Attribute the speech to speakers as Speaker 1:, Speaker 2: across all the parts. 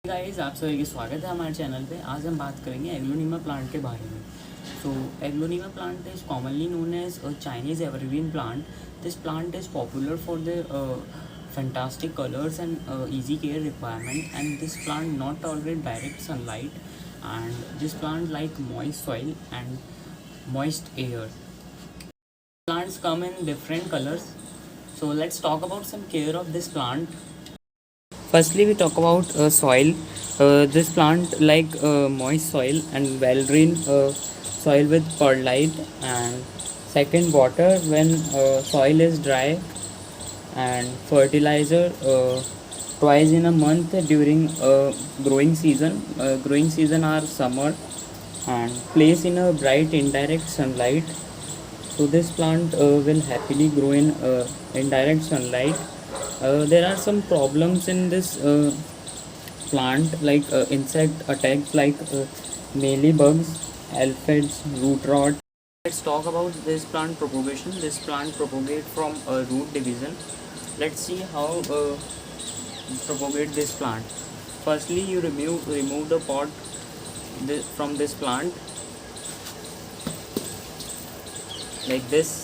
Speaker 1: Guys, आप सभी का स्वागत है हमारे चैनल पे। आज हम बात करेंगे एग्लोनीमा प्लांट के बारे में। So aglaonema plant is commonly known as a Chinese evergreen plant. This plant is popular for the fantastic colors and easy care requirement, and this plant not tolerate direct sunlight, and this plant like moist soil and moist air. Plants come in different colors, so let's talk about some care of this plant. Firstly, we talk about soil. This plant like moist soil and well-drained soil with perlite. And second, water when soil is dry, and fertilizer twice in a month during growing season. Growing season are summer, and place in a bright indirect sunlight. So this plant will happily grow in indirect sunlight. There are some problems in this plant like insect attacks like mealybugs, aphids, root rot. Let's talk about this plant propagation. This plant propagate from root division. Let's see how propagate this plant. Firstly, you remove the pot from this plant like this,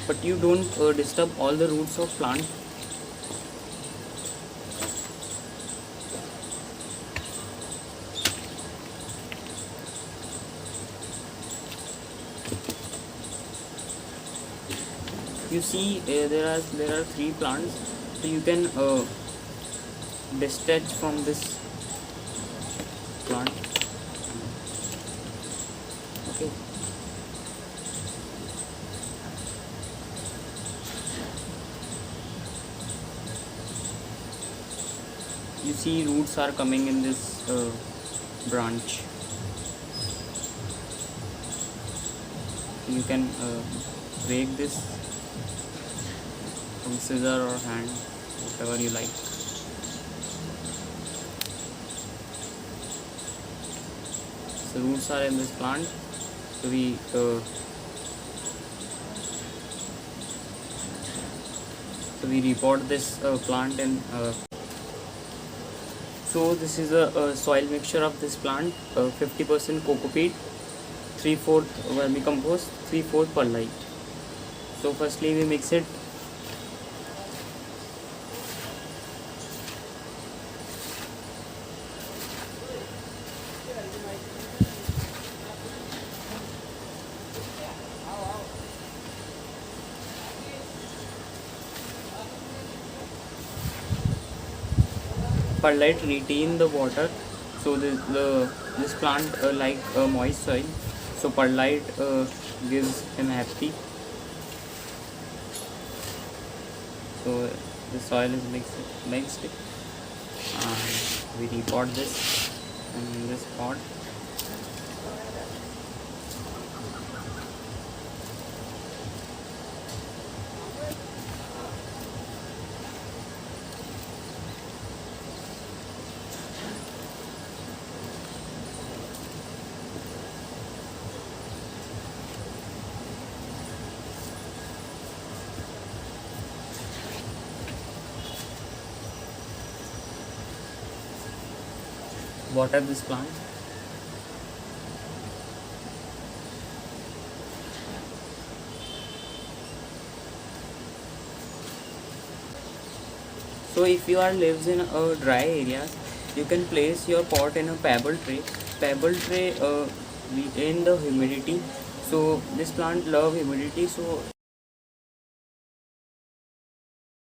Speaker 1: but you don't disturb all the roots of plant. You see, there are three plants, so you can detach from this plant. Okay. You see, roots are coming in this branch. You can break this from scissor or hand, whatever you like. So roots are in this plant, so we repot this plant in. So this is a soil mixture of this plant: 50% cocopeat, 3/4 vermicompost, 3/4 perlite. So firstly we mix it. Perlite retain the water, so this plant like moist soil, so perlite gives him happy. So the soil is mixed, and we repot this in this pot. Water this plant. So if you are lives in a dry area, you can place your pot in a pebble tray. Pebble tray retain the humidity. So this plant love humidity. So